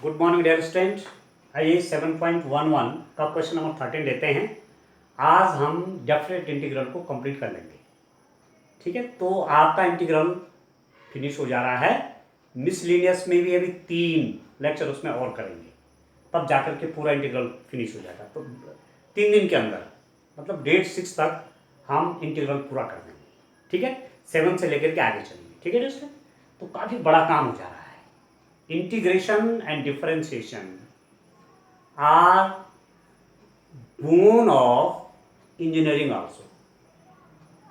Good morning dear student. आइए 7.11 का question number 13 लेते हैं। आज हम डेफिनेट इंटीग्रल को कंप्लीट कर लेंगे। ठीक है, तो आपका इंटीग्रल फिनिश हो जा रहा है। मिसलिनियस में भी अभी 3 लेक्चर उसमें और करेंगे, तब जाकर के पूरा इंटीग्रल फिनिश हो जाएगा। तो 3 दिन के अंदर मतलब डेट 6 तक हम इंटीग्रल पूरा कर देंगे। ठीक है, 7 से लेकर के आगे चलेंगे। ठीक है दोस्तों, तो काफ़ी बड़ा काम हो जा रहा है। Integration and differentiation are bone of engineering also।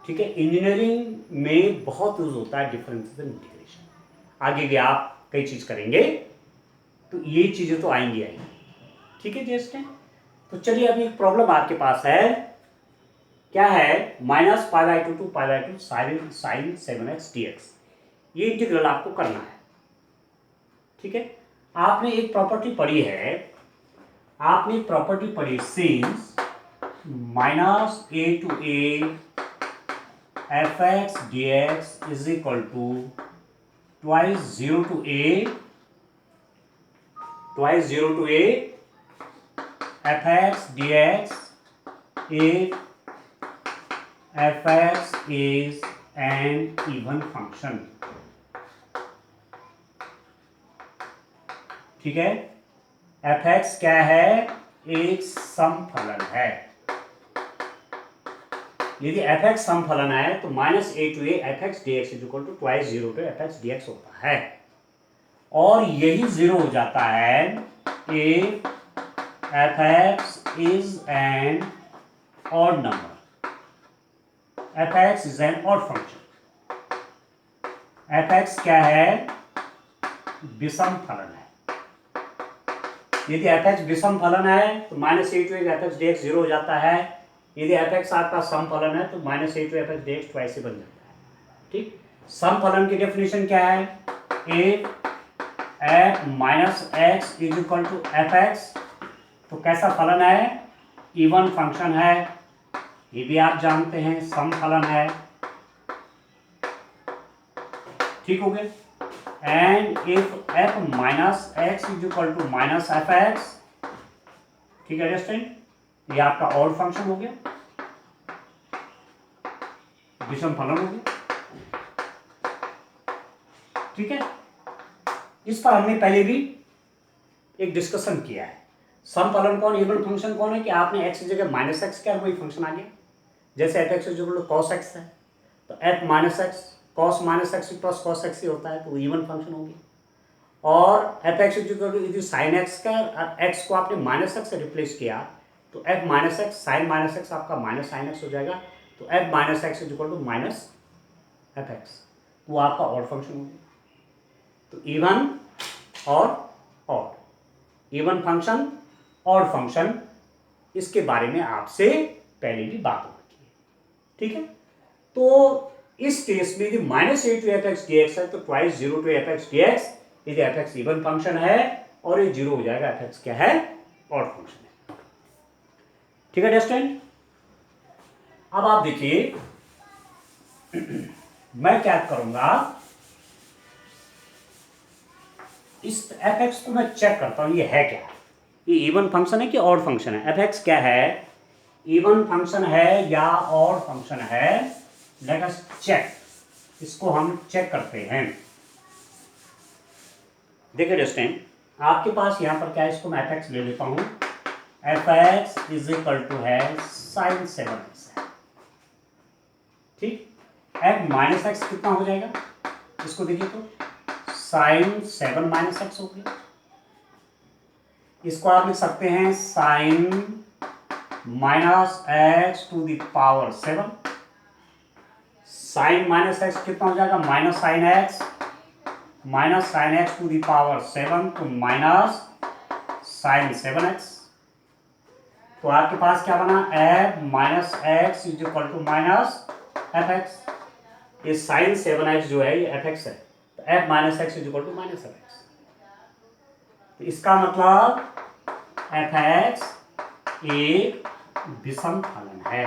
ठीक है, इंजीनियरिंग में बहुत यूज होता है डिफरेंशिएशन इंटीग्रेशन। आगे भी आप कई चीज करेंगे तो ये चीजें तो आएंगी। ठीक है जस्ट, तो चलिए अभी एक प्रॉब्लम आपके पास है। क्या है? -π/2 to π/2 sin 7x dx। ये इंटीग्रल आपको करना है। ठीक है, आपने एक प्रॉपर्टी पढ़ी है, आपने प्रॉपर्टी पढ़ी since -a to a fx dx is equal to twice 0 to a fx dx if fx is an even function। ठीक है, fx क्या है? एक समफलन है। यदि fx समफलन है तो -a to a fx dx is equal to twice 0 to fx dx होता है, और यही 0 हो जाता है if fx is an odd number। fx is an odd function। fx क्या है? विषम फलन है। यदि fx विषम फलन है तो -a to a fx dx 0 हो जाता है। यदि fx आपका समफलन है तो -a to fx dx twice से बन जाता है। ठीक, समफलन की डेफिनेशन क्या है? if f minus x is equal to fx, तो कैसा फलन है? इवन फंक्शन है, ये भी आप जानते हैं, समफलन है। ठीक हो गया। And if f minus x is equal to minus fx, ठीक है अंडरस्टैंड, ये आपका ऑड फंक्शन हो गया, विषम फलन हो गया। ठीक है, इस पर हमने पहले भी एक डिस्कशन किया है। समफलन कौन, इवन फंक्शन कौन है कि आपने x की जगह -x क्या, वही फंक्शन आ गया। जैसे fx is equal to cos x है तो f -x cos -x plus cos x ही होता है, तो वो इवन फंक्शन हो गया। और fx इज इक्वल टू यदि sin x का x को आपने -x से रिप्लेस किया तो f -x sin -x आपका -sin x हो जाएगा, तो f -x is equal to -fx, वो आपका ऑड फंक्शन हो गया। तो इवन और odd, even function odd function, इसके बारे में आपसे पहले भी बात हो रखी है। ठीक है, तो इस केस में यदि -a to fx dx है तो ट्वाइस 0 to fx dx, यदि fx इवन फंक्शन है और ये 0 हो जाएगा, fx क्या है? ऑड फंक्शन है। ठीक है अंडरस्टैंड। अब आप देखिए मैं क्या करूंगा, इस fx को मैं चेक करता हूं, ये है क्या? ये इवन फंक्शन है कि ऑड फंक्शन है? fx क्या है? इवन फंक्शन है या ऑड फंक्शन है? लेट अस चेक, इसको हम चेक करते हैं। देखिए दोस्तों, आपके पास यहां पर क्या है, इसको मैं fx ले लेता हूं। fx इज इक्वल टू है sin 7x है। ठीक, f माइनस एक्स कितना हो जाएगा? इसको देखिए तो sin 7 -x हो गया। इसको आप लिख सकते हैं sin -x to the power 7। sin -x कितना हो जाएगा? -sin x to the power 7, तो -sin 7x। तो आपके पास क्या बना? f -x is equal to -fx। ये sin 7x जो है ये fx है, तो f -x is equal to -fx। तो इसका मतलब fx एक विषम फलन है,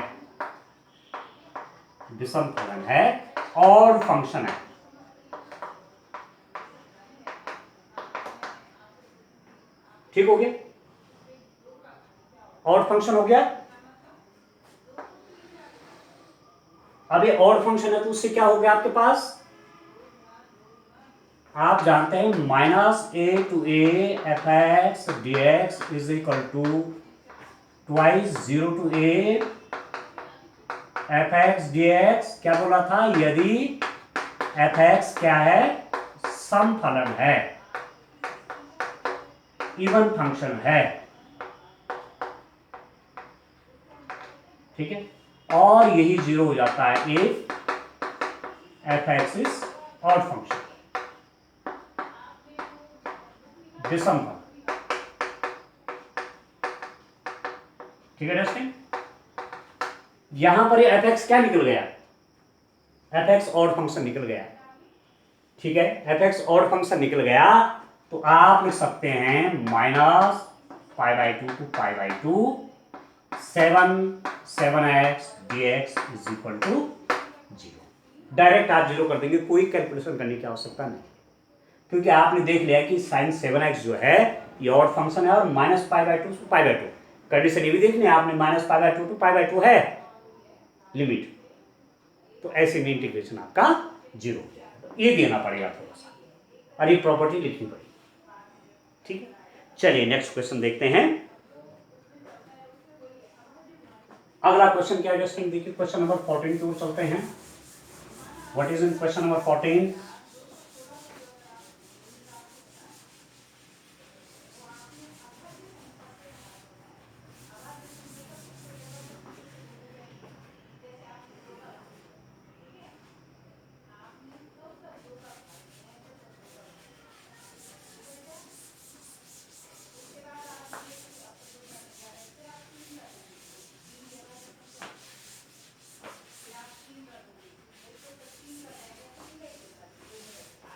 विषम फलन है, ऑड फंक्शन है। ठीक हो गया, ऑड फंक्शन हो गया। अब ये ऑड फंक्शन है तो उससे क्या हो गया आपके पास, आप जानते हैं -a/(a)f(x) dx is equal to twice 0 to a f(x) dx। क्या बोला था, यदि f(x) क्या है, सम फलन है, इवन फंक्शन है, ठीक है, और यही 0 हो जाता है if f(x) is odd function, विषम फलन, ठीक है दोस्तों। यहां पर ये f(x) क्या निकल गया, f(x) ऑड फंक्शन निकल गया, ठीक है, f(x) ऑड फंक्शन निकल गया, तो आप लिख सकते हैं -π/2 to π/2 7x dx is equal to 0। Direct आप 0 कर देंगे, कोई कैलकुलेशन करने की आवश्यकता नहीं, क्योंकि आपने देख लिया कि sin 7x जो है ये ऑड फंक्शन है और -π/2 to π/2, कंडीशन ये भी देखनी है आपने, -π/2 to π/2 है लिमिट, तो ऐसे में इंटीग्रेशन आपका 0 हो जाएगा, ये देना पड़ेगा थोड़ा सा, और ये प्रॉपर्टी लिखनी पड़ेगी, ठीक है। चलिए नेक्स्ट क्वेश्चन देखते हैं। अगला क्वेश्चन क्या है दोस्तों, देखिए क्वेश्चन नंबर 14 की ओर चलते हैं। What is in question number 14?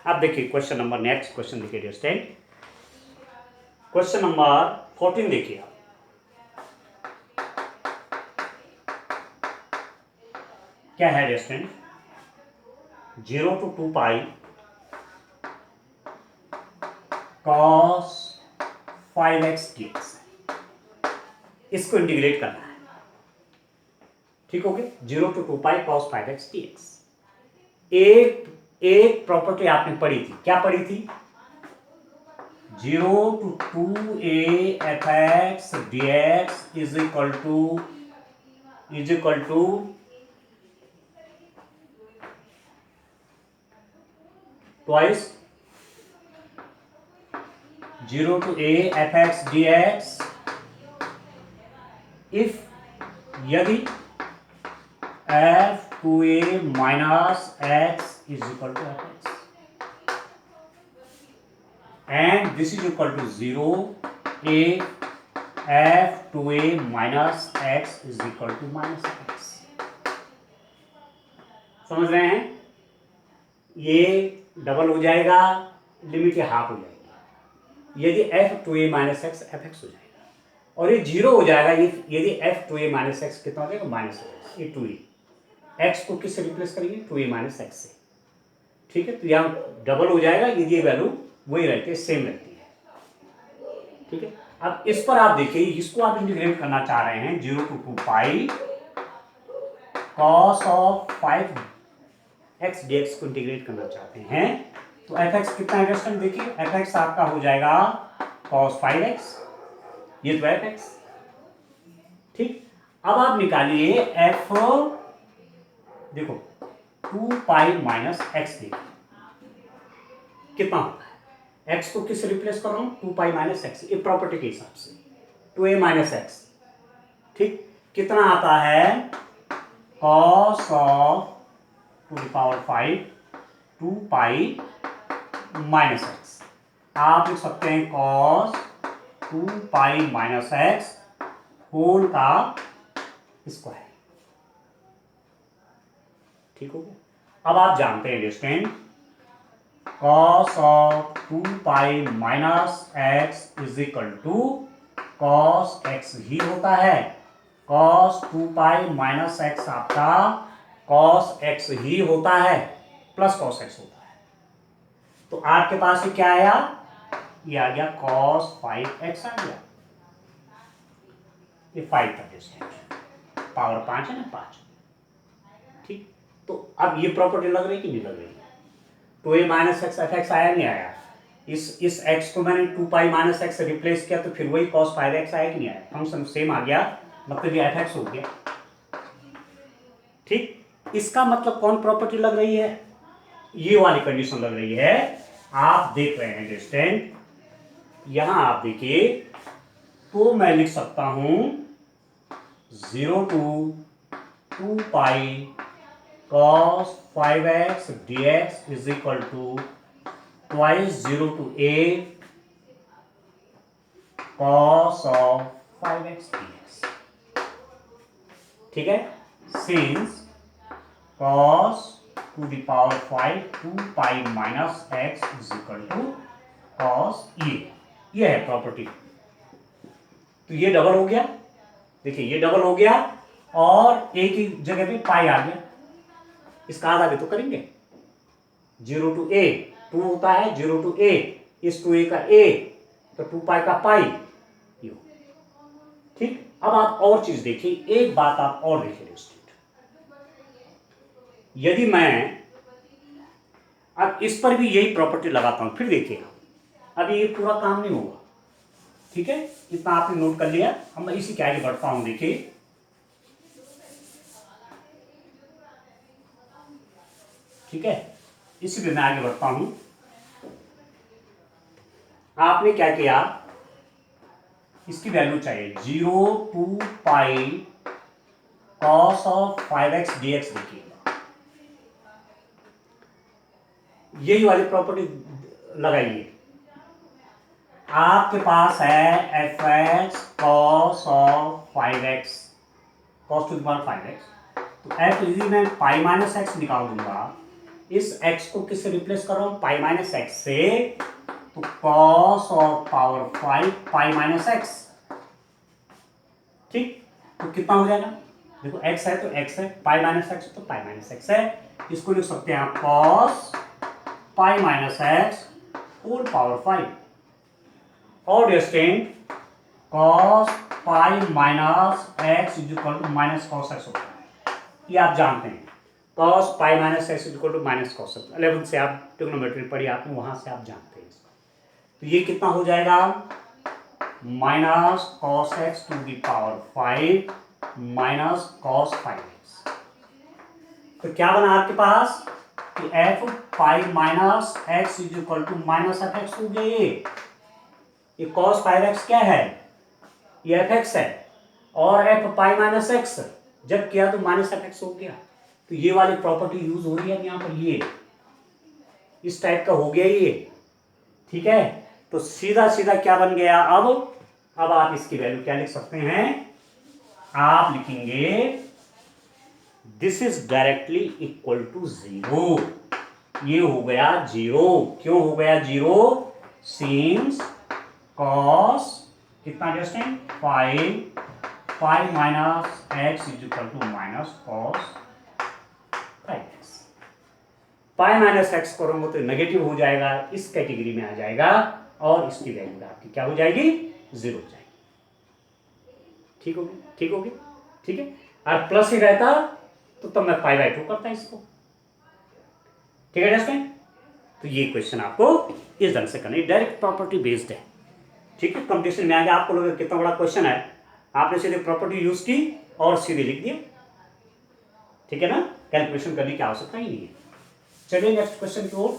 अब देखिए क्वेश्चन नंबर, नेक्स्ट क्वेश्चन देखिए दोस्तों, क्वेश्चन नंबर 14 देखिए आप, क्या है दोस्तों, 0 to 2π cos 5x dx, इसको इंटीग्रेट करना है, ठीक हो गया, 0 to 2π cos 5x dx। एक प्रॉपर्टी आपने पढ़ी थी, क्या पढ़ी थी, 0 to 2a f(x) dx is equal to twice 0 to a f(x) dx if, यदि f(2a minus x) is equal to f(x) and this is equal to 0 if f(2a minus x) is equal to -x। समझ रहे हैं, ये double हो जाएगा, limit ये half हो जाएगी यदि f(2a minus x) f(x) हो जाएगा, और ये 0 हो जाएगा यदि f(2a minus x) कितना हो जाएगा, -x, ये 2a, x को किससे रिप्लेस करेंगे, 2a minus x से, ठीक है, तो यहाँ डबल हो जाएगा, ये वैल्यू वही रहती है, सेम रहती है, ठीक है। अब इस पर आप देखिए, इसको आप इंटीग्रेट करना चाह रहे हैं, 0 to 2π cos of 5x dx को इंटीग्रेट करना चाहते हैं, तो f(x) कितना है दोस्तों, देखिए f(x) आपका हो जाएगा cos 5x, ये तो f(x), ठीक। अब आप निकालिए f, देखो 2π minus x देखिए कितना होता है, x को किससे रिप्लेस कर रहा हूं, 2π minus x, ये प्रॉपर्टी के हिसाब से 2a minus x, ठीक, कितना आता है, cos of 5 2π minus x, आप लिख सकते हैं cos 2π minus x होल का स्क्वायर, ठीक हो गया। अब आप जानते हैं दोस्तों, cos of 2π minus x is equal to cos x ही होता है, cos 2π minus x आपका cos x ही होता है, प्लस cos x होता है, तो आपके पास ये क्या आया, ये आ गया cos 5x आ गया, ये 5 का डिस्टेंस, पावर 5 है ना, 5। ठीक, तो अब ये प्रॉपर्टी लग रही कि नहीं लग रही? तो ये माइनस एक्स एफ एक्स आया नहीं आया? इस x को मैंने 2 पाई माइनस एक्स से रिप्लेस किया तो फिर वही cos 5x आया कि नहीं आया? फंक्शन सेम आ गया, मतलब ये एफ एक्स हो गया। ठीक, इसका मतलब कौन प्रॉपर्टी लग रही है? ये वाली कंडीशन लग रही है। आप देख रहे हैं डिस्टेंट, यहां आप देखिए, तो मैं लिख सकता हूं 0 to 2 pi cos 5x dx is equal to twice 0 to a cos of 5x dx। ठीक है, since cos to the power 5 2 pi minus x is equal to cos ये है प्रॉपर्टी। तो ये डबल हो गया, देखिए ये डबल हो गया, और एक ही जगह पे पाई आ गया। इसका आधा भी तो करेंगे, 0 to a, 2 होता है 0 to a, इस 2a का a, तो 2 पाई का पाई। ठीक, अब आप और चीज देखिए, एक बात आप और देखिए दोस्तों, यदि मैं अब इस पर भी यही प्रॉपर्टी लगाता हूं, फिर देखिए अभी ये पूरा काम नहीं होगा। ठीक है, इतना आपने नोट कर लिया, अब मैं इसी के आगे बढ़ता हूं। देखिए ठीक है, इसी पे मैं आगे बढ़ता हूं। आपने क्या किया, इसकी वैल्यू चाहिए 0 to pi cos of 5x dx देखिएगा, यही वाली प्रॉपर्टी लगाइए। आपके पास है f x cos of 5x, cos to the power 5x, तो एफ यदि मैं पाई माइनस एक्स निकाल दूंगा, इस x को किससे रिप्लेस कर रहा हूं? पाई माइनस एक्स से, तो cos of power 5 pi minus x. ठीक, तो कितना हो जाएगा? देखो x है तो x है, पाई माइनस एक्स तो पाई माइनस एक्स है, इसको लिख सकते हैं आप cos pi minus x whole power 5, और distant cos pi minus x is equal to minus cos x होता है, ये आप जानते हैं। cos pi minus x is equal to minus cos x, 11th से आप ट्रिग्नोमेट्री पढ़ी आपने, वहां से आप जानते हैं इसको। तो ये कितना हो जाएगा? Minus cos x to the power 5 minus cos 5x। तो क्या बना आपके पास कि f pi minus x is equal to minus f x हो गया। ये कॉस 5x क्या है? ये एफ एक्स है, और एफ पाई माइनस एक्स जब किया तो माइनस एफ एक्स हो गया। तो ये वाली प्रॉपर्टी यूज हो रही है यहाँ पर, ये इस टाइप का हो गया ये। ठीक है, तो सीधा सीधा क्या बन गया? अब आप इसकी वैल्यू क्या लिख सकते हैं? आप लिखेंगे this is directly equal to 0। ये हो गया 0। क्यों हो गया 0? सिंस कॉस कितना distant 5 minus x is equal to minus cos 5x। Pi minus x करोगे तो नेगेटिव हो जाएगा, इस कैटेगरी में आ जाएगा, और इसकी वैल्यू आपकी क्या हो जाएगी? 0 हो जाएगी। ठीक होगी, ठीक होगी, ठीक है। और प्लस ही रहता तो तब मैं पाई बाई 2 करता इसको। ठीक है दोस्तों, तो ये क्वेश्चन आपको इस ढंग से करना है, डायरेक्ट प्रॉपर्टी बेस्ड है। ठीक है, कंपटीशन में आगे आपको लोग कितना बड़ा क्वेश्चन है, आपने सीधे प्रॉपर्टी यूज की और सीधे लिख दिया। ठीक है ना, कैलकुलेशन करने की आवश्यकता ही नहीं है। चलिए नेक्स्ट क्वेश्चन की ओर।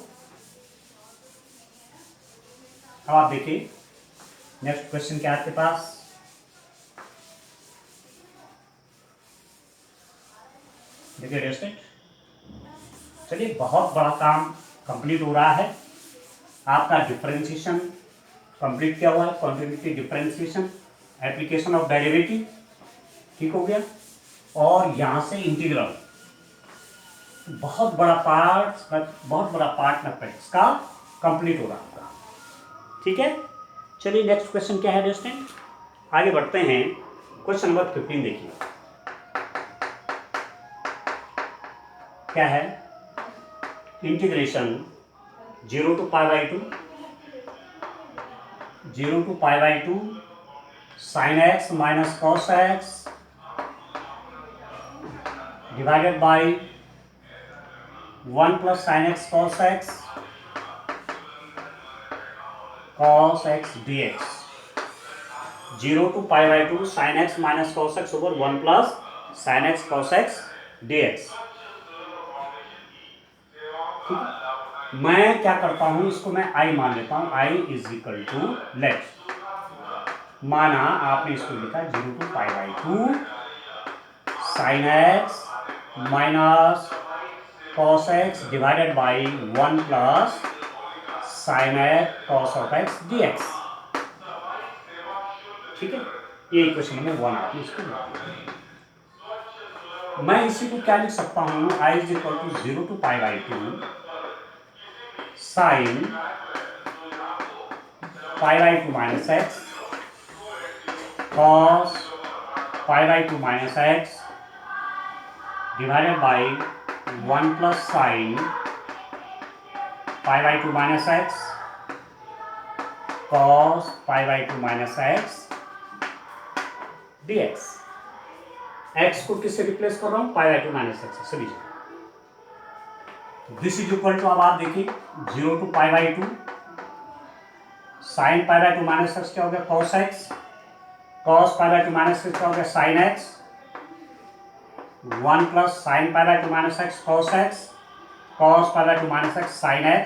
अब आप देखिए नेक्स्ट क्वेश्चन क्या है आपके पास। देखिए रेस्टेंट, चलिए बहुत बड़ा काम कंप्लीट हो रहा है। आपका डिफरेंशिएशन कंप्लीट किया हुआ है, continuity differentiation, application of derivative ठीक हो गया, और यहां से इंटीग्रल। बहुत बड़ा पार्ट मैथमेटिक्स का कंप्लीट हो रहा है। ठीक है, चलिए नेक्स्ट क्वेश्चन क्या है दोस्तों, आगे बढ़ते हैं। क्वेश्चन नंबर 15 देखिए क्या है। Integration 0 to pi by 2 0 to pi by 2 sin x minus cos x divided by 1 plus sin x cos x dx. 0 to pi by 2 sin x minus cos x over 1 plus sin x cos x dx. ठीक है, मैं क्या करता हूं, इसको मैं i मान लेता हूं. i is equal to, let माना आपने इसको लिखा 0 to pi by 2 sine x minus cos x divided by 1 plus sine x cos of x d x. ठीक है, ये इक्वेशन नंबर 1 आपने इसको लिखा. मैं इसी को क्या लिख सकता हूं, i is equal to 0 to pi by 2 sine pi by 2 minus x cos pi by 2 minus x divided by 1 plus sin pi by 2 minus x cos pi by 2 minus x dx. x को किससे replace कर रहा हूं, pi by 2 minus x से. This is equal to, अब आप देखिए 0 to pi by 2 sin pi by 2 minus x क्या हो गया, cos x cos pi by 2 minus x क्या हो गया, sin x 1 plus sin pi by 2 minus x cos x cos pi by 2 minus x sin x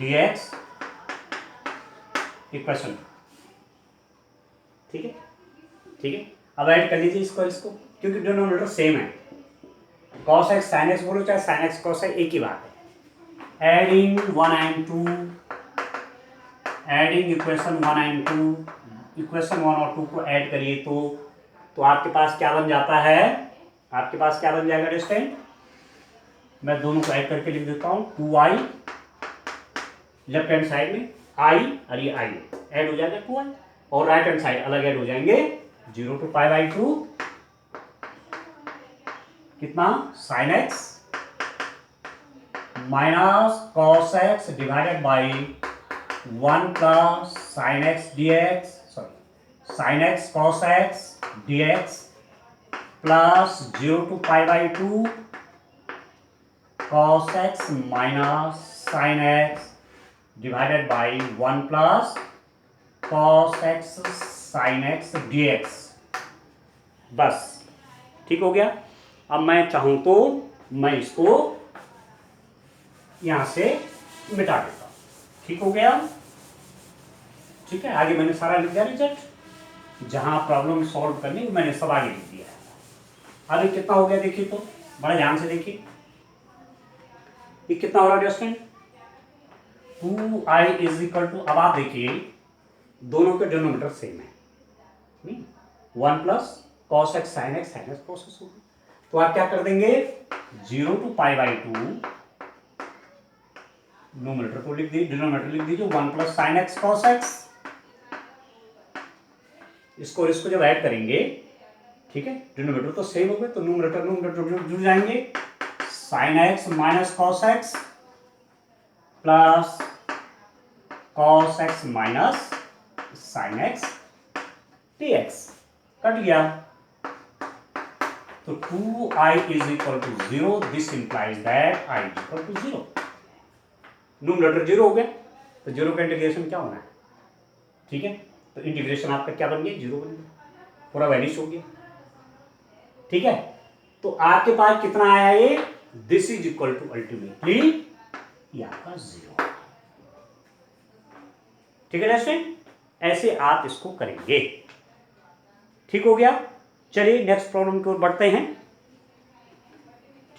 dx equation. ठीक है, ठीक है. अब ऐड कर लीजिए इसको क्योंकि डिनोमिनेटर सेम है. cos x sin x बोलो चाहे sin x cos x एक ही बात है. Adding 1 and 2, adding equation 1 and 2, equation 1 और 2 को ऐड करिए तो आपके पास क्या बन जाता है, आपके पास क्या बन जाएगा डिस्टेंट. मैं दोनों को ऐड करके लिख देता हूं, 2i लेफ्ट हैंड साइड में i और ये i ऐड हो जाएगा 2i, और राइट हैंड साइड अलग ऐड हो जाएंगे 0 टू पाई बाई 2 कितना sin x minus cos x divided by 1 plus sin x dx, sin x cos x dx plus 0 to pi by 2 cos x minus sin x divided by 1 plus cos x sin x dx. बस ठीक हो गया. अब मैं चाहूं तो मैं इसको यहां से मिटा देता हूं. ठीक हो गया. ठीक है, आगे मैंने सारा लिख दिया रिजल्ट, जहां प्रॉब्लम सॉल्व करनी मैंने सब आगे लिख दिया है. अभी कितना हो गया देखिए, तो बड़ा ध्यान से देखिए ये कितना हो रहा है distant, 2i is equal to, अब आप देखिए दोनों के डिनोमिनेटर सेम है, 1 plus cos x sign x cos x. तो आप क्या कर देंगे, 0 टू पाई बाई 2 नोमिनेटर को लिख दीजिए, डिनोमिनेटर लिख दीजिए 1 plus sine x cos x. इसको और इसको जब ऐड करेंगे, ठीक है, डिनोमिनेटर तो सेम हो गए तो नोमिनेटर जुड़ जाएंगे. Sine x minus cos x plus cos x minus sine x dx cut गया. तो 2i is equal to 0. This implies that i is equal to 0. Nominator 0 हो गया तो 0 का इंटीग्रेशन क्या होना है, ठीक है, तो इंटीग्रेशन आपका क्या बन गया, 0 बन गया, पूरा वैनिश हो गया. ठीक है, तो आपके पास कितना आया ये, this is equal to ultimately ये आपका 0. ठीक है स्टूडेंट, ऐसे आप इसको करेंगे. ठीक हो गया. चलिए नेक्स्ट प्रॉब्लम की ओर बढ़ते हैं.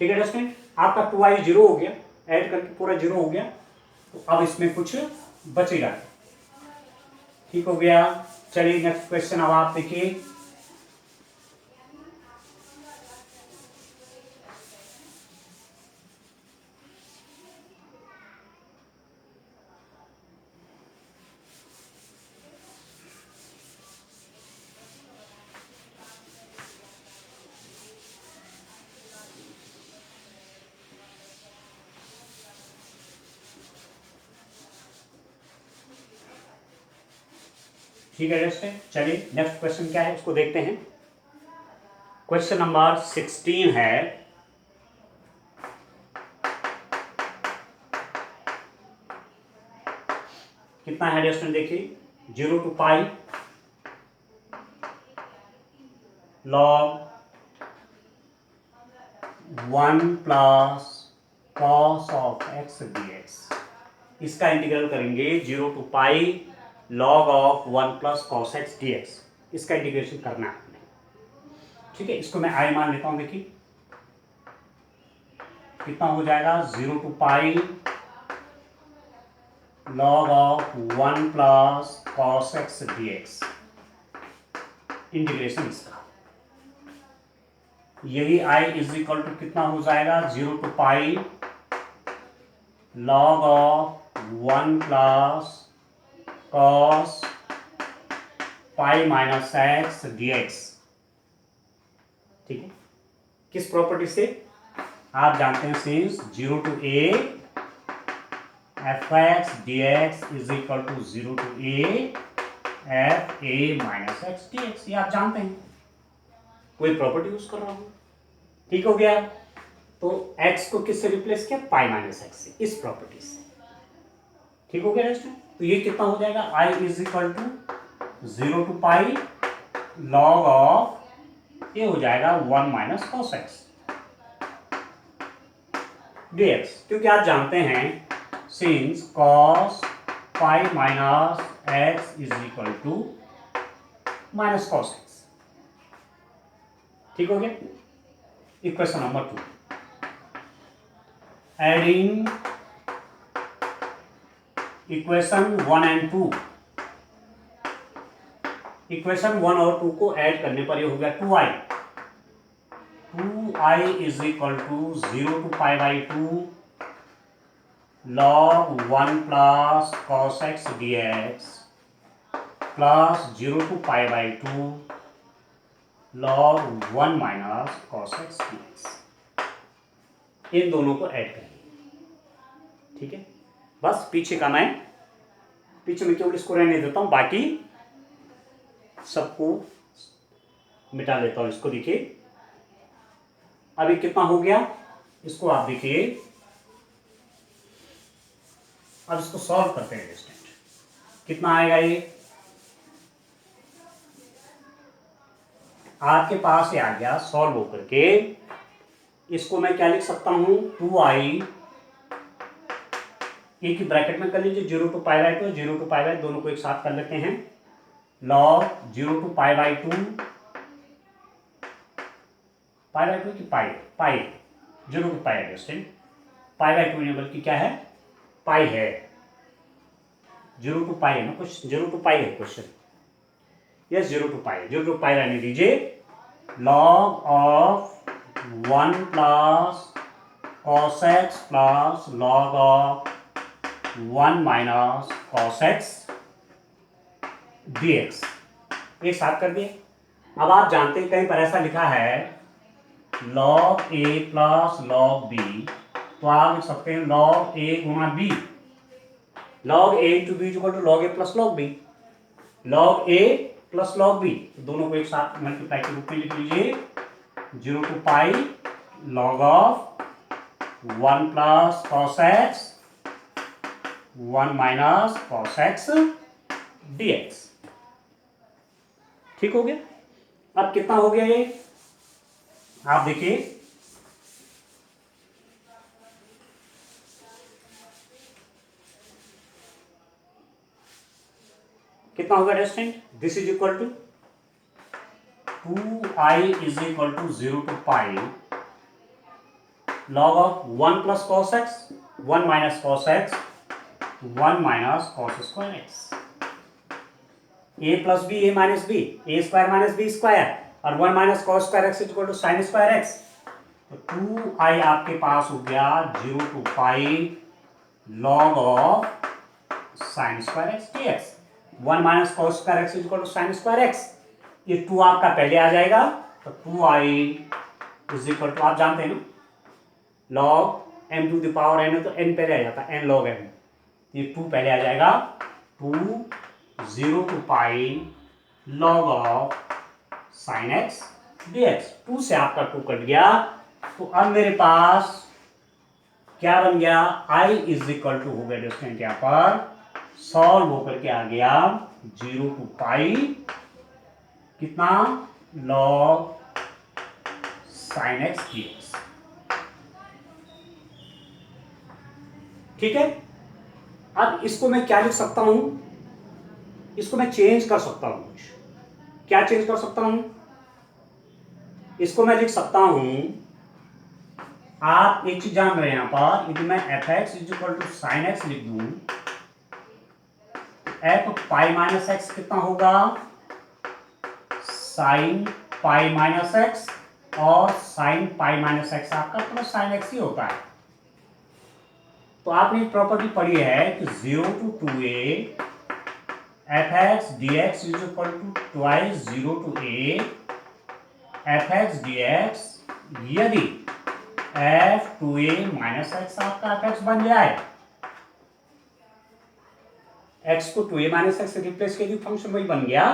ठीक है स्टूडेंट, आपका 2i 0 हो गया, ऐड करके पूरा 0 हो गया. तो अब इसमें कुछ बचेगा. ठीक हो गया. चलिए नेक्स्ट क्वेश्चन अब आप देखिए. ठीक है दोस्तों, चलिए नेक्स्ट क्वेश्चन क्या है उसको देखते हैं। क्वेश्चन नंबर 16 है, कितना है दोस्तों देखिए, 0 to pi log 1 plus cos of x dx। इसका इंटीग्रल करेंगे 0 to pi log of 1 plus cos x dx। इसका इंटीग्रेशन करना है आपने, ठीक है। इसको मैं आई मान लेता हूं, देखिए कितना हो जाएगा, 0 to pi log of 1 plus cos x dx, integration इसका। यही आई इज इक्वल टू कितना हो जाएगा, 0 to pi log of 1 plus cos pi minus x dx, ठीक है। किस प्रॉपर्टी से, आप जानते हैं, since 0 to a f x d x is equal to 0 to a f a minus x d x, ये आप जानते हैं, कोई प्रॉपर्टी यूज कर रहा हूं, ठीक हो गया। तो x को किससे रिप्लेस किया, पाई माइनस एक्स से, इस प्रॉपर्टी से, ठीक हो गया दोस्तों। तो ये कितना हो जाएगा, i is equal to 0 to pi log of, ये हो जाएगा 1 माइनस कॉस एक्स dx, क्योंकि आप जानते हैं since cos pi minus x is equal to minus cos x, ठीक हो गया। Equation number 2, adding equation 1 and 2, equation 1 और 2 को ऐड करने पर ये हो गया 2i is equal to 0 to pi by 2 log 1 plus cos x d x plus 0 to pi by 2 log 1 minus cos x d x. इन दोनों को ऐड करेंगे, ठीक है। बस पीछे का मैं केवल इसको रहने देता हूं, बाकी सबको मिटा लेता हूं। इसको देखिए, अभी कितना हो गया, इसको आप देखिए, अब इसको सॉल्व करते हैं डिस्टेंट, कितना आएगा ये, आपके पास ये आ गया सॉल्व होकर के। इसको मैं क्या लिख सकता हूं, 2i, एक ही ब्रैकेट में कर लीजिए, 0 to pi by 2, 0 to pi by, दोनों को एक साथ कर लेते हैं, log 0 to pi by 2, pi by 2 की पाई 0 to pi distant, pi by 2 नहीं बल्कि क्या है, पाई है, 0 to पाई है ना, कुछ 0 to पाई है question, yes 0 to pi, 0 to पाई रहने दीजिए, log of 1 plus cos x plus log of 1 minus cos x dx, एक साथ कर दिए। अब आप जानते हैं कहीं पर ऐसा लिखा है log a plus log b, तो आप लिख सकते हैं log a गुणा b, log a into b equal to log a plus log b, log a plus log b, दोनों को एक साथ मल्टीप्लाई के रूप में लिख लीजिए, 0 to pi log of 1 plus cos x 1 minus cos x dx, ठीक हो गया। अब कितना हो गया ये, आप देखिए, कितना होगा distant, this is equal to 2i is equal to 0 to pi log of 1 plus cos x 1 minus cos x 1 minus cos square x, a plus b a minus b, a square minus b square, और 1 minus cos square x equal to sine square x, तो 2i आपके पास हो गया 0 to pi log of sine square x dx, 1 minus cos square x equal to sine square x, ये 2 आपका पहले आ जाएगा, तो 2i इज इक्वल टू, आप जानते हैं ना log m to the power n है तो n पहले आ जाता है, n log m, ये 2 पहले आ जाएगा, 2 0 to pi log of sine x d x. 2 से आपका 2 कट गया, तो अब मेरे पास क्या बन गया, i इज इक्वल टू हो गया डिस्टेंस यहाँ पर सॉल्व होकर के आ गया 0 टू पाई कितना log sign x d x. ठीक है, अब इसको मैं क्या लिख सकता हूं, इसको मैं चेंज कर सकता हूं। क्या चेंज कर सकता हूं, इसको मैं लिख सकता हूं, आप एक चीज जान रहे हैं यहां पर, यदि मैं f x is equal to sine x लिख दूं, एफ पाई माइनस एक्स कितना होगा, साइन पाई माइनस एक्स, और साइन पाई माइनस एक्स आपका प्लस साइन एक्स ही होता है। तो आपने प्रॉपर्टी पढ़ी है कि 0 to 2a f x d x is equal to twice 0 to a f x d x, यदि एफ 2a माइनस एक्स आपका एफ एक्स बन जाए, एक्स को 2a माइनस एक्स से रिप्लेस किया, फंक्शन वही बन गया,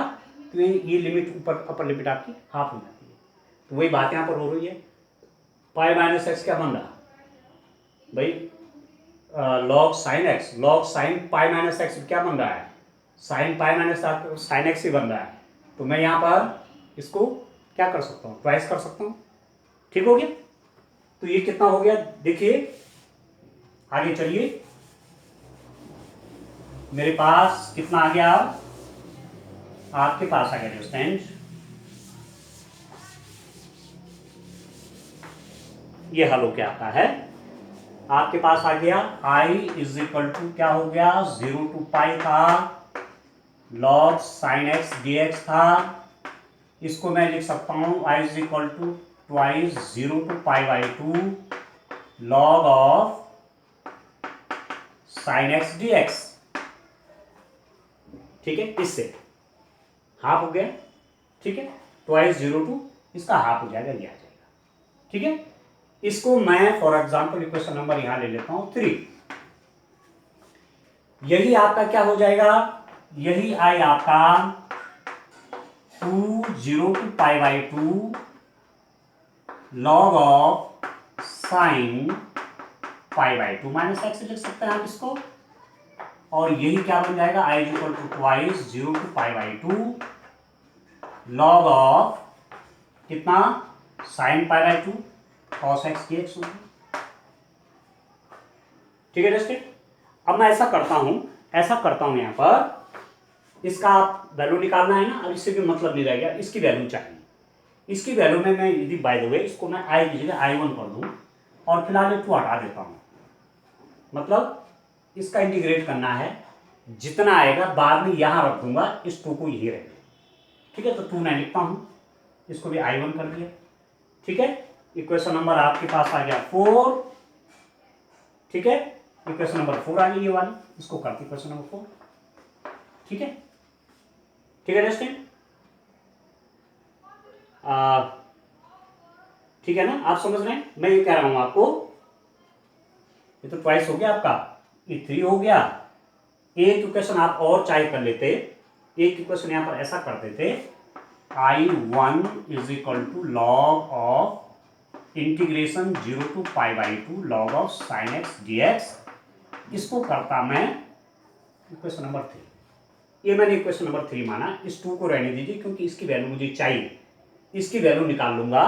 तो ये लिमिट ऊपर अपर लिमिट आपकी हाफ हो जाती है। तो वही बात यहां पर हो रही है, पाई माइनस एक्स क्या बन रहा भाई, log sine x, log sine pi minus x क्या बन रहा है, sine pi minus sine x ही बन रहा है। तो मैं यहाँ पर इसको क्या कर सकता हूँ, ट्वाइस कर सकता हूँ। ठीक हो गया, तो ये कितना हो गया, देखिए आगे चलिए, मेरे पास कितना आ गया, आपके पास आ गया डिस्टेंस, ये हल हो गया आपका है, आपके पास आ गया i इज इक्वल टू क्या हो गया, 0 टू पाई था, log sine x d x था, इसको मैं लिख सकता हूं i is equal to twice 0 to pi by 2 log of sine x d x. ठीक है, इससे हाफ हो गया, ठीक है, ट्वाइस 0 टू इसका हाफ हो जाएगा, ये आ जाएगा। ठीक है, इसको मैं फॉर एग्जांपल इक्वेशन नंबर यहां ले लेता हूं 3, यही आपका क्या हो जाएगा, यही आई आपका 2 0 to pi by 2 log of sine pi by 2 minus x लिख सकते हैं आप इसको, और यही क्या बन जाएगा, I equal to twice 0 to pi by 2 log of कितना, sine pi by 2 cos x dx होगी। ठीक है दोस्तों, अब मैं ऐसा करता हूं यहां पर, इसका आप वैल्यू निकालना है ना, अब इससे भी मतलब नहीं रहेगा, इसकी वैल्यू चाहिए, इसकी वैल्यू में मैं यदि बाय द वे इसको मैं i की जगह i1 कर दूं, और फिलहाल ये 2 हटा देता हूं, मतलब इसका इंटीग्रेट करना है, जितना आएगा बाद में यहां रख दूंगा, इस 2 को यही रहेगा। ठीक है, तो 2 मैं लिखता हूं, इसको भी i1 कर दिया। ठीक है, इक्वेशन नंबर आपके पास आ गया 4। ठीक है, इक्वेशन नंबर 4 आ गई ये वाली, इसको करते इक्वेशन नंबर 4। ठीक है, ठीक है दोस्तों, ठीक है ना, आप समझ रहे हैं, मैं ये कह रहा हूं आपको, ये तो ट्वाइस हो गया आपका, ये 3 हो गया, एक इक्वेशन आप और चाहे कर लेते, एक इक्वेशन यहां पर ऐसा कर देते, I1 is equal to log of integration 0 to pi by 2 log of sine x d x, इसको करता मैं इक्वेशन नंबर 3, ये मैंने इक्वेशन नंबर 3 माना, इस 2 को रहने दीजिए क्योंकि इसकी वैल्यू मुझे चाहिए, इसकी वैल्यू निकाल लूंगा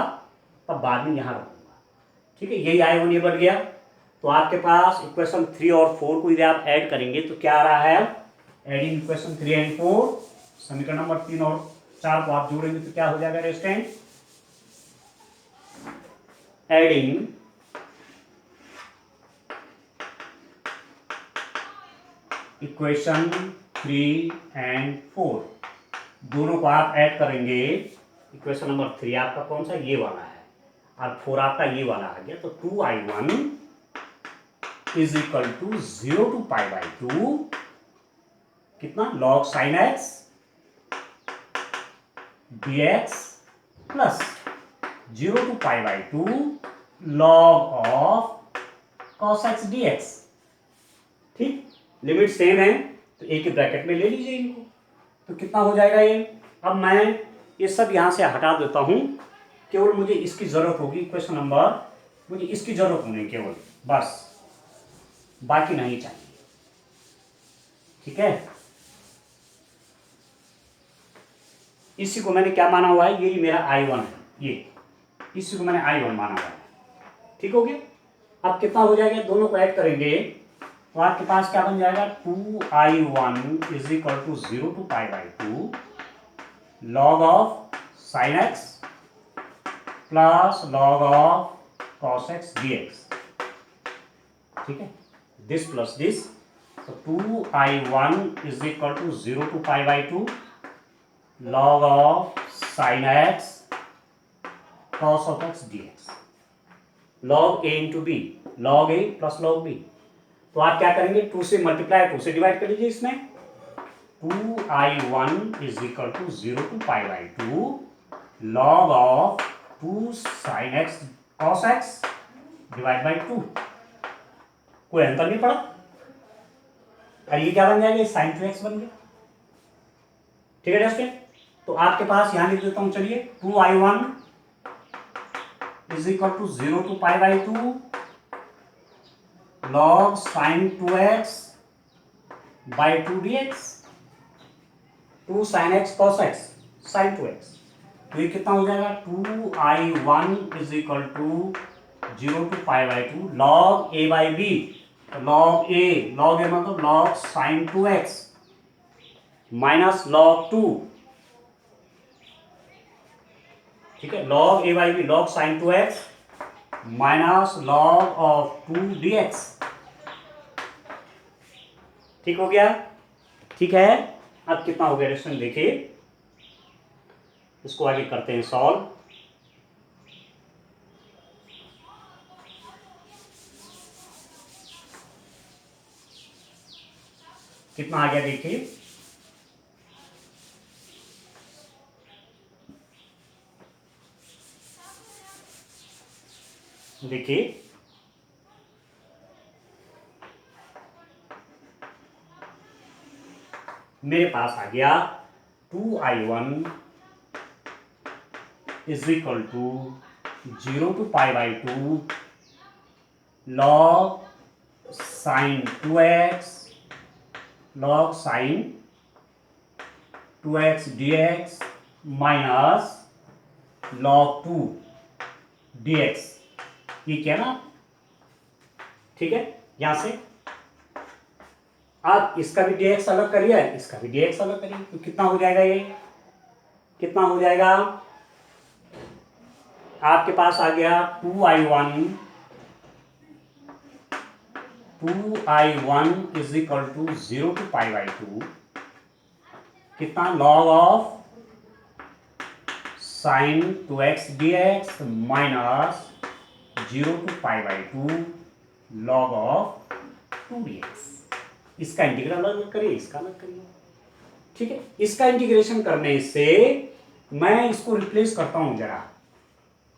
तब बाद में यहां रखूंगा। ठीक है, यही I1 ये बढ़ गया, तो आपके पास इक्वेशन 3 और 4 को यदि आप ऐड करेंगे तो क्या आ रहा है, एडिंग इक्वेशन 3 एंड 4, समीकरण नंबर 3 और 4 को आप जोड़ेंगे तो क्या हो जाएगा रेस्टेंट, एडिंग इक्वेशन 3 एंड 4, दोनों को आप ऐड करेंगे, इक्वेशन नंबर 3 आपका कौन सा, ये वाला है, और 4 आपका ये वाला आ गया, तो 2i1 is equal to 0 to pi by 2 कितना, log sine x dx plus 0 to pi by 2 log of cos x dx। ठीक, लिमिट सेम है तो एक ही ब्रैकेट में ले लीजिए इनको, तो कितना हो जाएगा ये। अब मैं ये सब यहाँ से हटा देता हूँ, केवल मुझे इसकी ज़रूरत होगी, इक्वेशन नंबर, मुझे इसकी ज़रूरत होनी केवल, बस, बाकी नहीं चाहिए। ठीक है, इसी को मैंने क्या माना हुआ है, ये मेरा I1 है, ये इसी को मैंने I1 माना हुआ है। ठीक हो गया। अब कितना हो जाएगा, दोनों को ऐड करेंगे तो आपके पास क्या बन जाएगा, 2I1 is equal to 0 to π/2 log of sin x plus log of cos x dx। ठीक है, दिस प्लस दिस, तो 2I1 is equal to 0 to π/2 log of sin x cos of x dx, log a into b, log a plus log b। तो आप क्या करेंगे, 2 से multiply 2 से divide कर लीजिए इसमें, 2I1 is equal to 0 to π/2 log of 2 sin x cos x divide by 2। कोई अंतर नहीं पड़ा, और ये क्या बन जाएगा, sin 2x बन गया। ठीक है दोस्तों, तो आपके पास यहां लिख देता हूं, चलिए 2I1 is equal to 0 to π/2 log sin 2x by 2 dx, 2 sin x cos x sin 2x। तो ये कितना हो जाएगा, 2I1 is equal to 0 to π/2 log a by b, log a मतलब log sin 2x minus log 2। ठीक है, log a by b log sin 2x minus log of 2 dx। ठीक हो गया, ठीक है। अब कितना हो गया रेस्टोरेंट, देखिए इसको आगे करते हैं सॉल्व। कितना आ गया देखिए, देखिए मेरे पास आ गया 2I1 is equal to 0 to π/2 log sin 2x dx minus log 2 dx। ये क्या ना, ठीक है, यहां से आप इसका भी dx अलग करिए, इसका भी dx अलग करिए, तो कितना हो जाएगा, ये कितना हो जाएगा, आपके पास आ गया 2I1 is equal to 0 to π/2 कितना, log of sin 2x dx minus 0 to π/2 log of 2 dx। इसका इंटीग्रल अलग करिए, इसका अलग करिए। ठीक है, इसका इंटीग्रेशन करने से मैं इसको रिप्लेस करता हूं जरा,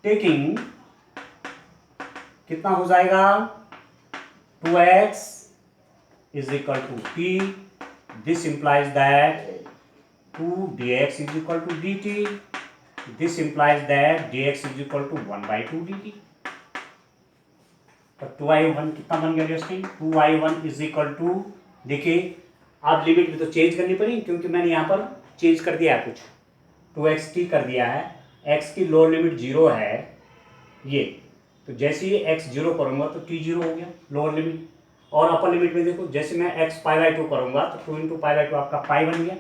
टेकिंग कितना हो जाएगा, 2x is equal to t, this implies that 2 dx is equal to dt, this implies that dx is equal to 1/2 dt। तो 2I1 कितना बन गया दोस्तों, 2I1 इज इक्वल टू, देखिए आप लिमिट भी तो चेंज करनी पड़ेगी, क्योंकि मैंने यहाँ पर चेंज कर दिया है कुछ, 2xt कर दिया है, x की लोअर लिमिट 0 है ये, तो जैसे ही x 0 करूँगा तो t 0 हो गया लोअर लिमिट, और अपर लिमिट में देखो जैसे मैं x π/2 करूँगा तो 2 × π/2 आपका पाई बन गया।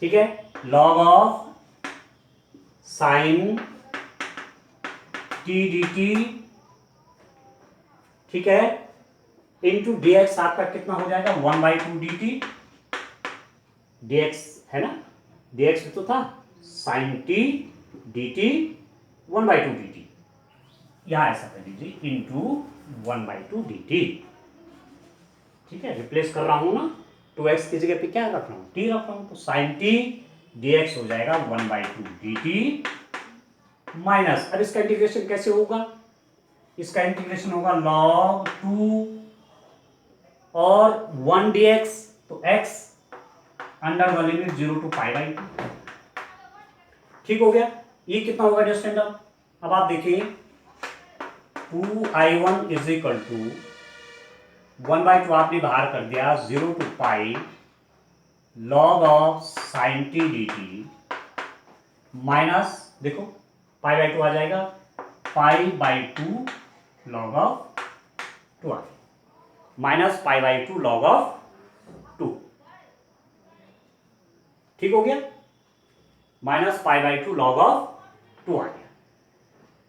ठीक है, log of sign t dt, ठीक है, इंटू dx आपका कितना हो जाएगा, 1/2 dt, dx है ना, dx तो था sin t dt 1/2 dt, यहां ऐसा कर दीजिए इंटू 1/2 dt। ठीक है, रिप्लेस कर रहा हूं ना, 2x की जगह पे क्या रख रहा हूं, t रख रहा हूं, तो sin t dx हो जाएगा 1/2 dt माइनस, अब इसका इंटीग्रेशन कैसे होगा, इसका इंटीग्रेशन होगा log 2 और 1 dx, तो x under the limit 0 to π/2। ठीक हो गया। ये कितना होगा डियर स्टूडेंट? अब आप देखिए 2i1 इज इक्वल टू 1/2 आपने बाहर कर दिया 0 to π log of sine t d t minus देखो π/2 आ जाएगा π/2 log ऑफ 2 आ गया माइनस π/2 log ऑफ 2। ठीक हो गया, माइनस π/2 log ऑफ 2 आ गया।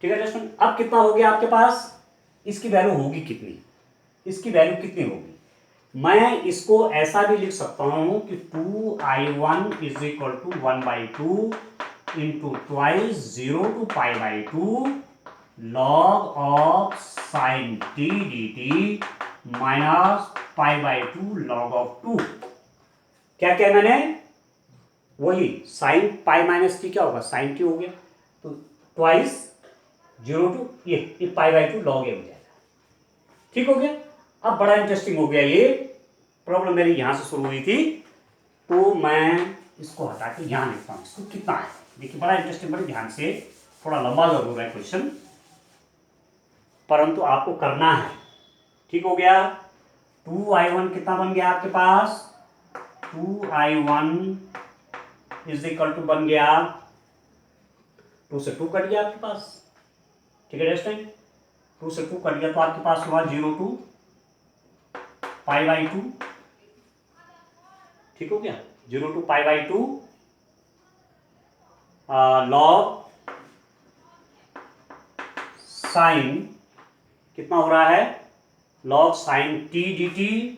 ठीक है दोस्तों, अब कितना हो गया आपके पास? इसकी वैल्यू होगी कितनी? इसकी वैल्यू कितनी होगी? मैं इसको ऐसा भी लिख सकता हूं कि 2i1 is equal to 1/2 into twice 0 to π/2 log of sine t d t minus π/2 log of 2। क्या क्या मैंने? वही साइन पाई माइनस टी क्या होगा? साइन टी हो गया, तो ट्वाइस 0 to ये π/2 log ए हो जाएगा। ठीक हो गया। अब बड़ा इंटरेस्टिंग हो गया, ये प्रॉब्लम मेरी यहां से शुरू हुई थी, तो मैं इसको हटा के यहां लिखता हूं इसको कितना है। देखिए बड़ा इंटरेस्टिंग, बड़े ध्यान से, थोड़ा लंबा जरूर है क्वेश्चन, परंतु आपको करना है। ठीक हो गया। 2i1 कितना बन गया आपके पास? 2i1 इज इक्वल टू बन गया 2 से 2 कट गया आपके पास। ठीक है दोस्तों, 2 से 2 कट गया तो आपके पास हुआ 0 to π/2। ठीक हो गया, 0 to π/2 लॉग साइन कितना हो रहा है? Log sine t d t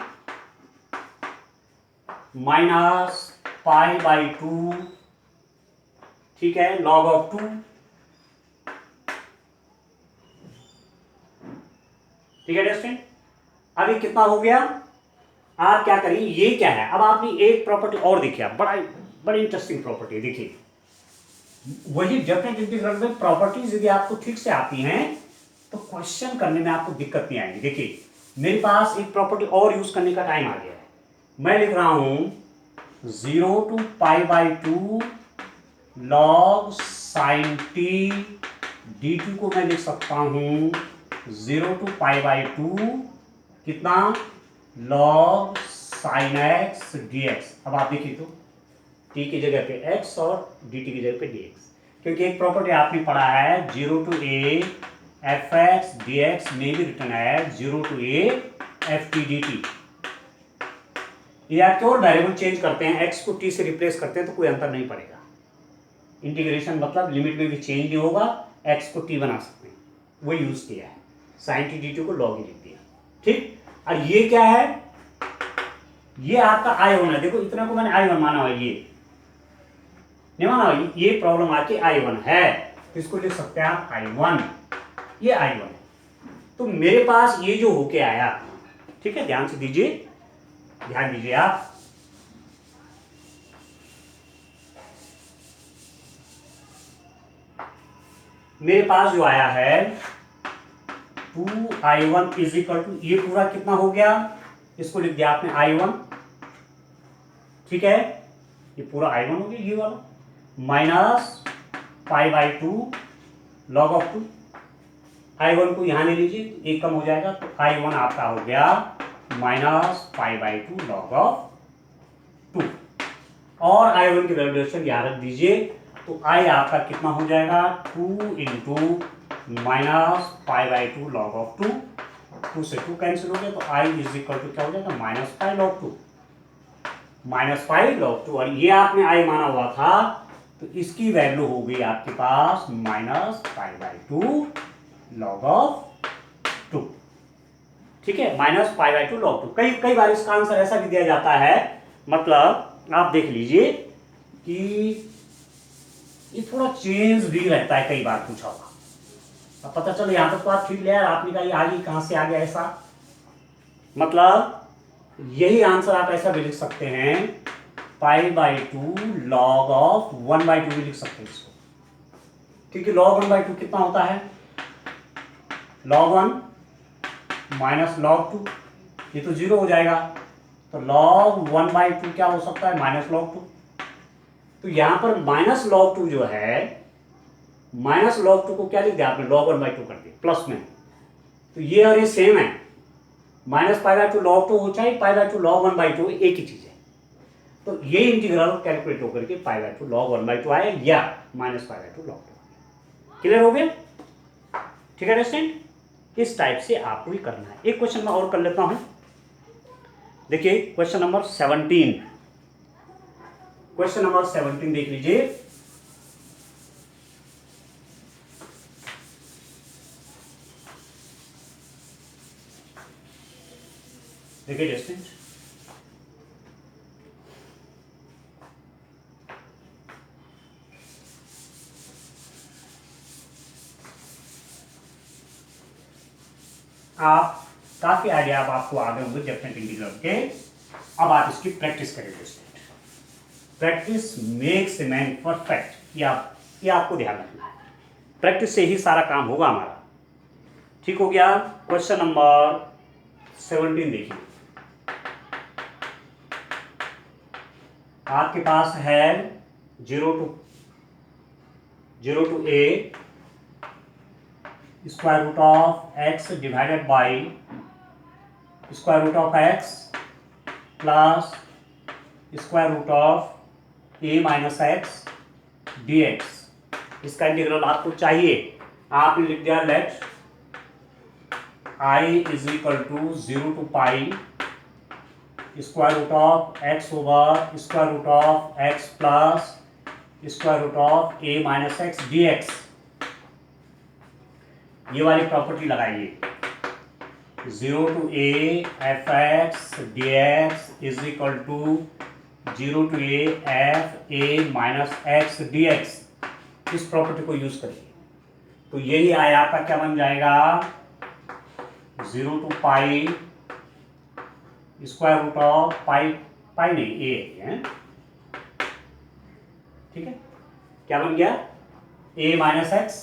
minus π/2, ठीक है, लॉग ऑफ 2। ठीक है दोस्तों, अभी कितना हो गया? आप क्या करेंगे, ये क्या है? अब आपने एक प्रॉपर्टी और देखी, आप बड़ी इंटरेस्टिंग प्रॉपर्टी देखिए। वही डेफिनेट इंटीग्रल में प्रॉपर्टीज यदि आपको ठीक से आती हैं तो क्वेश्चन करने में आपको दिक्कत नहीं आएगी। देखिए मेरे पास एक प्रॉपर्टी और यूज करने का टाइम आ गया है। मैं लिख रहा हूं 0 to π/2 log sine t d t को मैं लिख सकता हूं 0 to π/2 कितना? log sign x d x. अब आप देखिए तो t की जगह पे x और dt की जगह पे dx, क्योंकि एक प्रॉपर्टी आपने पढ़ा है 0 to a fx dx में भी रिटर्न है 0 to a ft dt। या केवल वेरिएबल चेंज करते हैं, x को t से रिप्लेस करते हैं तो कोई अंतर नहीं पड़ेगा। इंटीग्रेशन मतलब लिमिट में भी चेंज नहीं होगा, x को t बना सकते हैं, वो यूज किया है। साइन टी dt को log ही लिख दिया। ठीक, और ये क्या है? ये आपका i1 है। देखो इतना को मैंने i1 माना हुआ, ये नहीं माना हुआ, ये प्रॉब्लम आके i1 है, तो इसको लिख सकते हैं आप i1। ये i1 है, तो मेरे पास ये जो होके आया, ठीक है, ध्यान से दीजिए, ध्यान दीजिए आप, मेरे पास जो आया है 2i1 इज इक्वल टू, ये पूरा कितना हो गया? इसको लिख दिया आपने i1। ठीक है, ये पूरा i1 हो गया, ये वाला माइनस π/2 log ऑफ 2। i1 को यहां ले लीजिए, एक कम हो जाएगा, तो i1 आपका हो गया माइनस π/2 log ऑफ 2। और i1 की वैल्यूएशन यहाँ रख दीजिए, तो i आपका कितना हो जाएगा? 2 इंटू माइनस π/2 log ऑफ 2। 2 से 2 कैंसिल हो गया, तो i इज इक्वल टू क्या हो जाएगा? Minus pi log 2, minus pi log 2। और ये आपने i माना हुआ था, तो इसकी वैल्यू हो गई आपके पास माइनस π/2 log ऑफ 2। ठीक है, माइनस π/2 log 2। कई बार इसका आंसर ऐसा भी दिया जाता है, मतलब आप देख लीजिए कि ये थोड़ा चेंज भी रहता है, कई बार पूछा होगा। अब पता चलो यहां तक तो आप ठीक लिया, आपने कहा ये आगे कहां से आ गया ऐसा, मतलब यही आंसर आप ऐसा भी लिख सकते हैं π/2 log ऑफ 1/2 भी लिख सकते हैं इसको, क्योंकि log 1/2 कितना होता है? log 1 माइनस log 2, ये तो 0 हो जाएगा, तो log 1/2 क्या हो सकता है, -log 2। तो यहाँ पर -log 2 जो है, -log 2 को क्या लिख दिया आपने, log 1/2 कर दिया प्लस में। तो ये और ये सेम है, -π/2 log 2 हो चाहे π/2 log 1/2 एक ही चीज है। तो ये इंटीग्रल कैलकुलेट होकर के π/2 log 1/2 आए या -π/2 log 2। क्लियर हो गया? ठीक है स्टूडेंट, इस टाइप से आपको ही करना है। एक क्वेश्चन मैं और कर लेता हूं। देखिए क्वेश्चन नंबर 17, क्वेश्चन नंबर 17 देख लीजिए। देखिए डिस्टेंस, आप काफी आइडिया अब आपको आ गए होंगे डेफिनेट इंटीग्रल के। अब आप इसकी प्रैक्टिस करेंगे student. Practice makes a man perfect, ये आपको ध्यान रखना है। प्रैक्टिस से ही सारा काम होगा हमारा। ठीक हो गया? क्वेश्चन नंबर 17 देखिए, आपके पास है 0 to a square root of x divided by square root of x plus square root of a minus x dx। इसका इंटीग्रल आपको चाहिए। आपने लिख दिया let i is equal to 0 to pi square root of x over square root of x plus square root of a minus x dx। ये वाली property लगाइए, 0 to a f(x) dx is equal to 0 to a f a minus x dx। इस property को use करिए तो यही आया आपका, क्या बन जाएगा, 0 to pi square root of pi नहीं a है, ठीक है। क्या बन गया, a माइनस एक्स,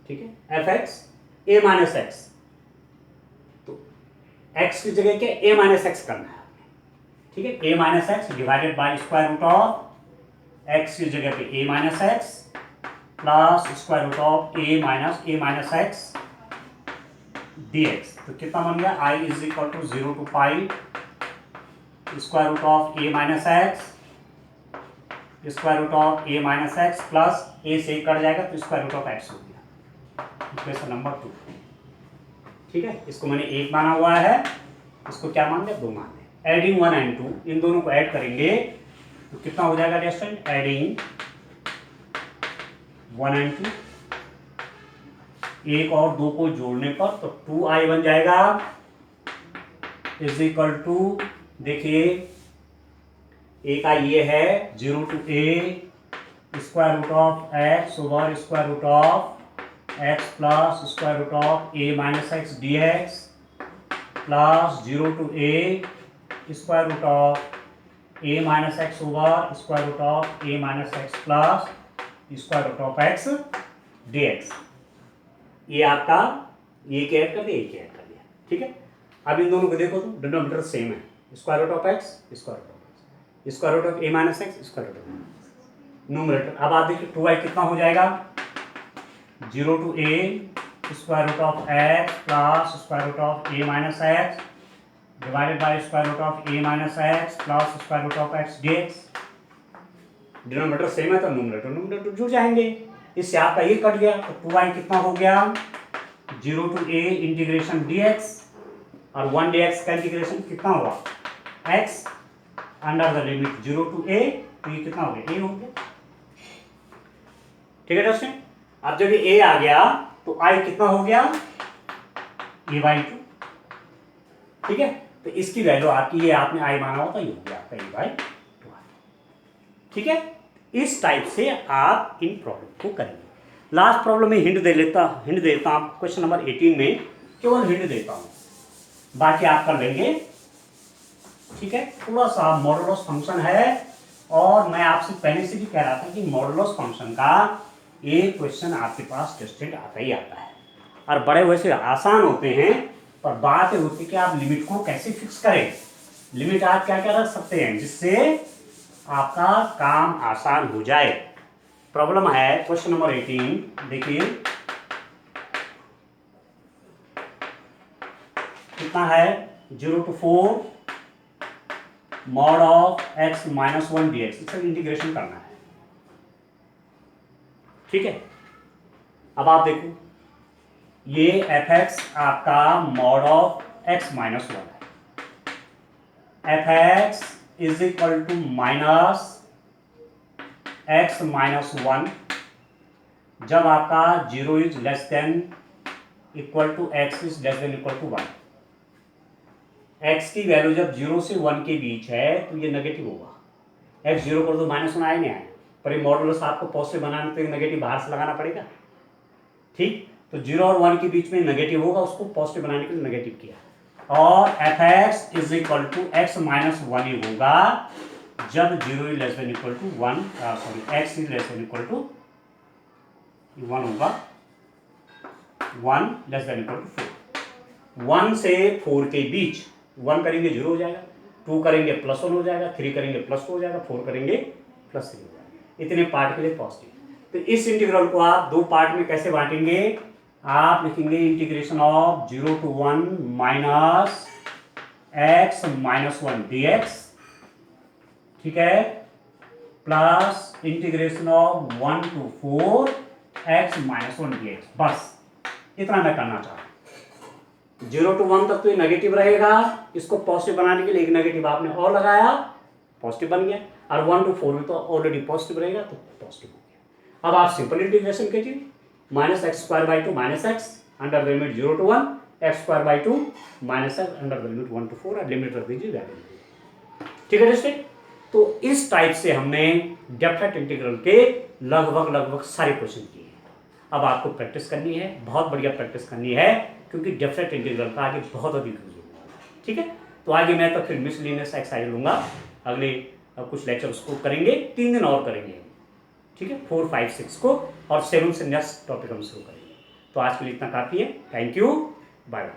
ठीक है, f(x) a माइनस एक्स। तो x की जगह क्या a माइनस एक्स करना है, ठीक है। a minus x divided by square root of x की जगह पे a minus x plus square root of a minus x dx। तो कितना बन गया, i is equal to 0 to pi square root of a minus x square root of a minus x plus a से cut जाएगा तो square root of x हो गया। Equation number 2, ठीक है। इसको मैंने 1 माना हुआ है, इसको क्या मान लिया, 2 मान लिया। एडिंग 1 एंड 2, इन दोनों को ऐड करेंगे तो कितना हो जाएगा स्टूडेंट, एडिंग 1 एंड 2, 1 और 2 को जोड़ने पर तो 2i बन जाएगा इज इक्वल टू, देखिए एक का ये है 0 to a square root of x over square root of x plus square root of a minus x dx plus 0 to a square root of a minus x over square root of a minus x plus square root of x dx। ये आपका ये क्या add कर दिया, ये क्या add कर दिया, ठीक है। अब इन दोनों को देखो तो डिनोमिनेटर सेम है, square root of x square root of x square root of a minus x square root of numerator. अब आप देखिए 2i कितना हो जाएगा, 0 to a square root of x plus square root of a minus x divided by square root of a minus x plus square root of x dx। Denominator same है तो numerator जुड़ जाएंगे। इससे आपका ये कट गया तो 2i कितना हो गया, 0 to a इंटीग्रेशन dx और 1 dx का इंटीग्रेशन कितना हुआ, x under the limit 0 to a, तो ये कितना हो गया, a हो गया, ठीक है दोस्तों। अब जब ये a आ गया तो i कितना हो गया, a/2, ठीक है। तो इसकी वैल्यू आपकी, ये आपने i माना होता, ये हो गया आपका a/2, ठीक है। इस टाइप से आप इन प्रॉब्लम को करेंगे। लास्ट प्रॉब्लम में हिंट देता हूं, क्वेश्चन नंबर 18 में केवल हिंट देता हूं, बाकी आप कर लेंगे, ठीक है। थोड़ा सा मॉडुलस फंक्शन है और मैं आपसे पहले से भी कह रहा था कि मॉडुलस फंक्शन का एक क्वेश्चन आपके पास टेस्टेड आता ही आता है और बड़े वैसे आसान होते हैं, पर बात होती है कि आप लिमिट को कैसे फिक्स करें। लिमिट आप क्या क्या रख सकते हैं जिससे आपका काम आसान हो जाए। प्रॉब्लम है क्वेश्चन नंबर 18, देखिए कितना है, 0 to 4 mod of x minus 1 d x, इसका इंटीग्रेशन करना है। ठीक है, अब आप देखो ये एफ एक्स आपका मॉड ऑफ x माइनस 1 है। F x is equal to minus x minus 1 जब आपका 0 is less than equal to x is less than equal to 1। x की वैल्यू जब 0 से 1 के बीच है तो ये नेगेटिव होगा। x 0 कर दो माइनस 1 आए नहीं आए, पर ये मॉडुलस आपको पॉजिटिव बनाने तो नेगेटिव बाहर से लगाना पड़ेगा। ठीक, तो 0 और 1 के बीच में नेगेटिव होगा, उसको पॉजिटिव बनाने के लिए नेगेटिव किया। और f x is equal to x minus 1 ही होगा जब 0 is less than equal to 1, sorry x is less than equal to 1 होगा, 1 लेस देन इक्वल टू 4। 1 से 4 के बीच 1 करेंगे 0 हो जाएगा, 2 करेंगे प्लस 1 हो जाएगा, 3 करेंगे प्लस 2 हो जाएगा, 4 करेंगे प्लस 3 हो जाएगा। इतने पार्ट के लिए पॉजिटिव। तो इस इंटीग्रल को आप दो पार्ट में कैसे बांटेंगे, आप लिखेंगे integration of 0 to 1 minus x minus 1 dx, ठीक है, plus integration of 1 to 4 x minus 1 dx। बस इतना मैं करना चाहता हूं। 0 to 1 तक तो ये नेगेटिव रहेगा, इसको पॉजिटिव बनाने के लिए एक नेगेटिव आपने और लगाया, पॉजिटिव बन गया, और 1 to 4 में तो ऑलरेडी पॉजिटिव रहेगा तो पॉजिटिव हो गया। अब आप सिंपल इंटीग्रेशन कीजिए, minus x square by 2 minus x under the limit 0 to 1 x square by 2 minus x under the limit 1 to 4 और लिमिट रख दीजिए वैल्यू। ठीक है डिस्ट्रिक्ट, तो इस टाइप से हमने डेफिनेट इंटीग्रल के लगभग सारे क्वेश्चन किए हैं। अब आपको प्रैक्टिस करनी है, बहुत बढ़िया प्रैक्टिस करनी है, क्योंकि डेफिनेट इंटीग्रल का आगे बहुत अधिक यूज होगा। ठीक है, तो आगे मैं तो फिर मिसलिनियस एक्सरसाइज लूंगा, अगले कुछ लेक्चर उसको करेंगे, 3 दिन और करेंगे। ठीक है, 4, 5, 6 को, और 7 से नेक्स्ट टॉपिक हम शुरू करेंगे। तो आज के लिए इतना काफ़ी है। Thank you, bye bye.